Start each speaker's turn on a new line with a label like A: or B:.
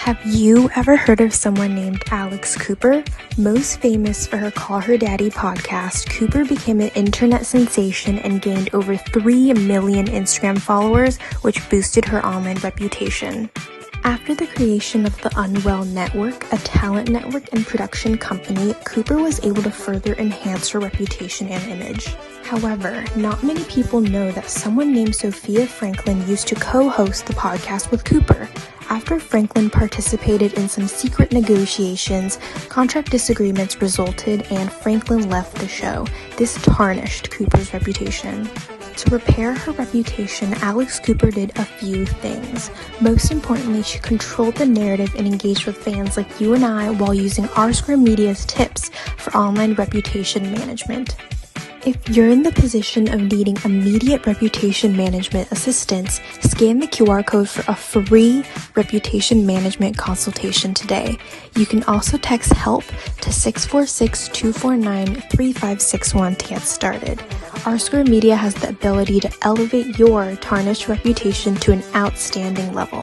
A: Have you ever heard of someone named Alex Cooper? Most famous for her Call Her Daddy podcast, Cooper became an internet sensation and gained over 3 million Instagram followers, which boosted her online reputation. After the creation of the Unwell Network, a talent network and production company, Cooper was able to further enhance her reputation and image. However, not many people know that someone named Sophia Franklin used to co-host the podcast with Cooper. After Franklin participated in some secret negotiations, contract disagreements resulted and Franklin left the show. This tarnished Cooper's reputation. To repair her reputation, Alex Cooper did a few things. Most importantly, she controlled the narrative and engaged with fans like you and I while using Rsquare Media's tips for online reputation management. If you're in the position of needing immediate reputation management assistance, scan the QR code for a free reputation management consultation today. You can also text HELP to 646-249-3561 to get started. Rsquare Media has the ability to elevate your tarnished reputation to an outstanding level.